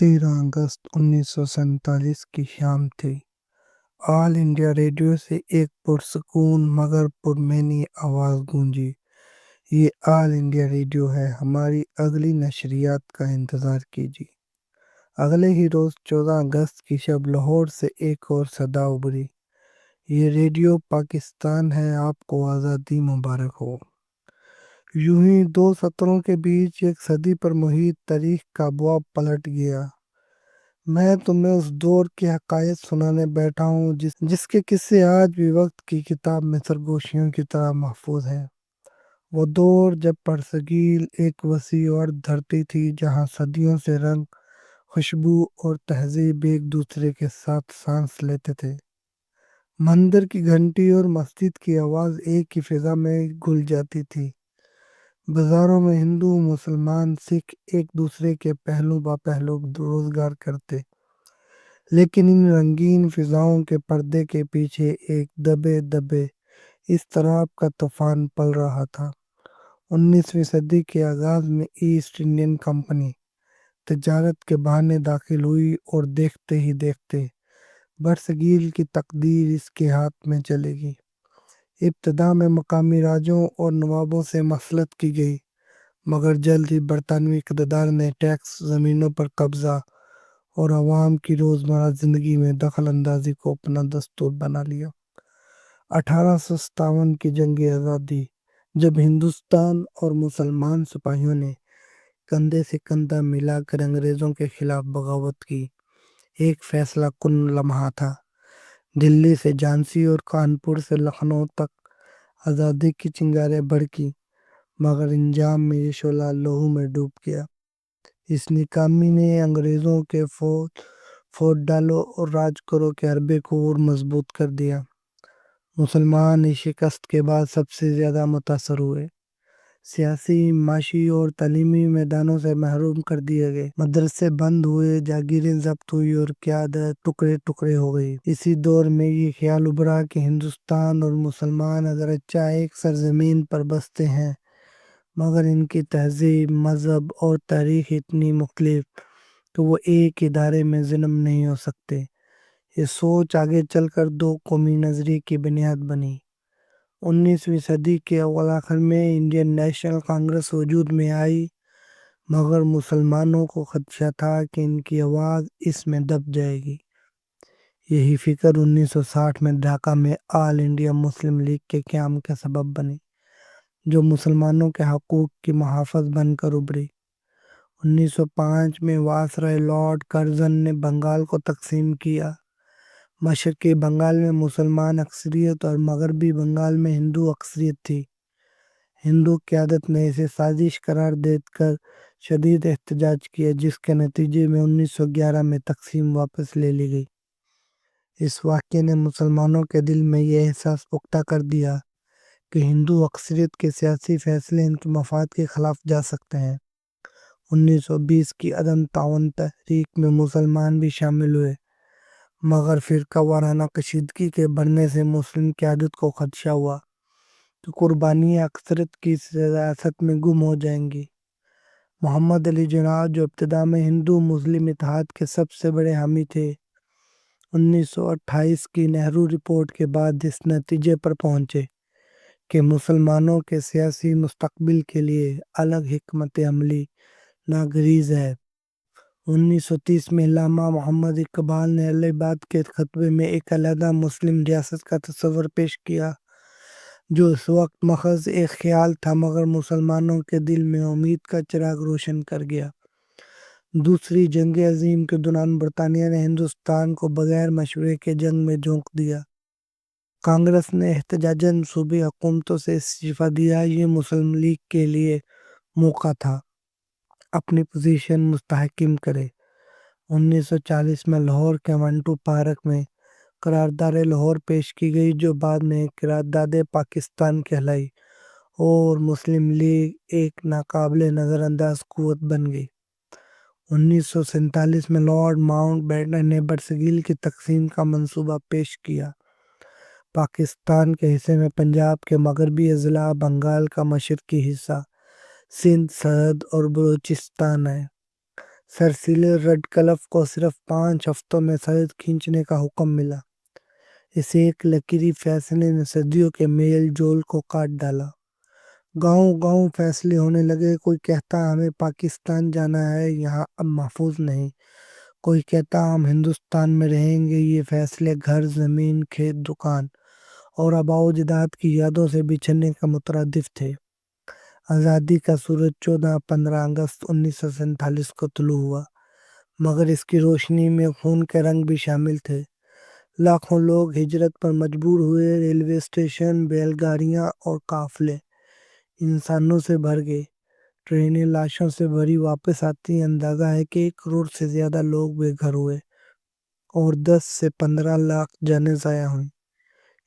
13 अगस्त 1947 की शाम थी। ऑल इंडिया रेडियो से एक पुरसकून मगर पुरमैनी आवाज़ गूंजी। ये ऑल इंडिया रेडियो है, हमारी अगली नशरियात का इंतज़ार कीजिए। अगले ही रोज़ 14 अगस्त की शब लाहौर से एक और सदा उभरी। ये रेडियो पाकिस्तान है, आपको आज़ादी मुबारक हो। यूं ही दो सत्रों के बीच एक सदी पर मुहित तारीख का अबवाब पलट गया। मैं तुम्हें उस दौर के हकायत सुनाने बैठा हूँ जिसके किस्से आज भी वक्त की किताब में सरगोशियों की तरह महफूज हैं। वो दौर जब परसगील एक वसी और धरती थी जहाँ सदियों से रंग, खुशबू और तहजीब एक दूसरे के साथ सांस लेते थे। मंदिर की घंटी और मस्जिद की आवाज़ एक ही फिजा में घुल जाती थी। बाजारों में हिंदू, मुसलमान, सिख एक दूसरे के पहलू बा पहलू रोजगार करते। लेकिन इन रंगीन फिजाओं के पर्दे के पीछे एक दबे दबे इज़्तिराब का तूफान पल रहा था। 19वीं सदी के आगाज में ईस्ट इंडियन कंपनी तिजारत के बहाने दाखिल हुई और देखते ही देखते बरसगील की तकदीर इसके हाथ में चलेगी। इब्तदा में मकामी राजों और नवाबों से मसलत की गई, मगर जल्द ही बरतानवी इक़्तिदार ने टैक्स, ज़मीनों पर कब्जा और अवाम की रोज़मर्रा ज़िंदगी में दखल अंदाजी को अपना दस्तूर बना लिया। 1857 की जंग आज़ादी, जब हिंदुस्तान और मुसलमान सिपाहियों ने कंधे से कंधा मिलाकर अंग्रेज़ों के खिलाफ बगावत की, एक फैसला कुन लम्हा था। दिल्ली से झांसी और कानपुर से लखनऊ तक आज़ादी की चिंगारें भड़की, मगर अंजाम में ये शोला लहू में डूब गया। इस नाकामी ने अंग्रेज़ों के फौज डालो और राज करो के अरबे को और मजबूत कर दिया। मुसलमान इस शिकस्त के बाद सबसे ज़्यादा मुतासर हुए। सियासी, माशी और तालीमी मैदानों से महरूम कर दिए गए। मदरसे बंद हुए, जागीरें जब्त हुई और क़यादत टुकड़े टुकड़े हो गई। इसी दौर में ये ख्याल उभरा कि हिंदुस्तान और मुसलमान अगर अच्छा एक सरजमीन पर बसते हैं, मगर इनकी तहजीब, मज़हब और तारीख़ इतनी मुख्तलिफ, तो वो एक इदारे में जन्म नहीं हो सकते। ये सोच आगे चलकर दो कौमी नज़रिए की बुनियाद बनी। 19वीं सदी के अव्वल आखिर में इंडियन नेशनल कांग्रेस वजूद में आई, मगर मुसलमानों को खदशा था कि इनकी आवाज़ इसमें दब जाएगी। यही फिक्र 1960 में ढाका में ऑल इंडिया मुस्लिम लीग के क़याम का सबब बनी, जो मुसलमानों के हकूक़ की मुहाफ़िज़ बनकर उभरी। 1905 में वायसराय लॉर्ड कर्ज़न ने बंगाल को तकसीम किया। मशरक़ी बंगाल में मुसलमान अक्सरियत और मगरबी बंगाल में हिंदू अक्सरियत थी। हिंदू क़यादत ने इसे साजिश करार देकर शदीद एहतजाज किया, जिसके नतीजे में 1911 में तकसीम वापस ले ली गई। इस वाक़ये ने मुसलमानों के दिल में यह एहसास पुख्ता कर दिया कि हिंदू अक्सरियत के सियासी फैसले इनके मफाद के ख़िलाफ़ जा सकते हैं। 1920 की अदम ताउन तहरीक में मुसलमान भी शामिल हुए, मगर फ़िरका वाराना कशीदगी के बढ़ने से मुस्लिम क़यादत को खदशा हुआ कि कुर्बानियाँ अक्सरियत की सियासत में गुम हो जाएंगी। मोहम्मद अली जिन्ना, जो इब्तिदा में हिंदू मुस्लिम इत्तेहाद के सबसे बड़े हामी थे, 1928 की नेहरू रिपोर्ट के बाद इस नतीजे पर पहुँचे कि मुसलमानों के सियासी मुस्तकबिल के लिए अलग हिकमत अमली नागज़ीर है। 1930 में अल्लामा मोहम्मद इकबाल ने अलीबाद के खतबे में एक अलहदा मुस्लिम रियासत का तस्वर पेश किया, जो उस वक्त महज एक ख्याल था, मगर मुसलमानों के दिल में उम्मीद का चिराग रोशन कर गया। दूसरी जंग अजीम के दौरान बरतानिया ने हिंदुस्तान को बगैर मशवरे के जंग में झोंक दिया। कांग्रेस ने एहतजाजन सूबी हुकूमतों से इस्तीफ़ा दिया। ये मुस्लिम लीग के लिए मौका था अपनी पोजीशन मुस्तहकम करे। 1940 में लाहौर के मंटू पार्क में करारदाद लाहौर पेश की गई, जो बाद में करारदाद पाकिस्तान कहलाई और मुस्लिम लीग एक नाकाबिले नज़रअंदाज कुव्वत बन गई। 1947 में लॉर्ड माउंटबेटन ने बरसगील की तकसीम का मंसूबा पेश किया। पाकिस्तान के हिस्से में पंजाब के मगरबी अजला, बंगाल का मशरक़ी हिस्सा, सिंध, सरहद और बलूचिस्तान है। سر سیریل ریڈکلف کو صرف 5 ہفتوں میں سرحد کھینچنے کا حکم ملا۔ اس ایک لکیری فیصلے نے صدیوں کے میل جول کو کاٹ ڈالا۔ گاؤں گاؤں فیصلے ہونے لگے، کوئی کہتا ہمیں پاکستان جانا ہے، یہاں اب محفوظ نہیں، کوئی کہتا ہم ہندوستان میں رہیں گے۔ یہ فیصلے گھر، زمین، کھیت، دکان اور آباء و اجداد کی یادوں سے بچھڑنے کا مترادف تھے۔ آزادی کا سورج 15 اگست 1947 کو طلوع ہوا، مگر اس کی روشنی میں خون کے رنگ بھی شامل تھے۔ لاکھوں لوگ ہجرت پر مجبور ہوئے، ریلوے اسٹیشن، بیل گاڑیاں اور قافلے انسانوں سے بھر گئے۔ ٹرینیں لاشوں سے بھری واپس آتی ہیں۔ اندازہ ہے کہ 1 کروڑ سے زیادہ لوگ بے گھر ہوئے اور 10 سے 15 لاکھ جانیں ضائع ہوئیں۔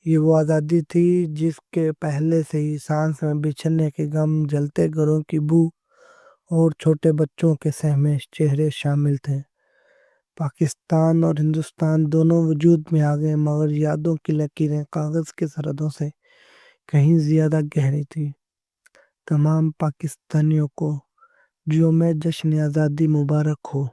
یہ وہ آزادی تھی جس کے پہلے سے ہی سانس میں بچھڑنے کے غم، جلتے گھروں کی بو اور چھوٹے بچوں کے سہمے چہرے شامل تھے۔ پاکستان اور ہندوستان دونوں وجود میں آ گئے، مگر یادوں کی لکیریں کاغذ کی سرحدوں سے کہیں زیادہ گہری تھیں۔ تمام پاکستانیوں کو یوم جشن آزادی مبارک ہو۔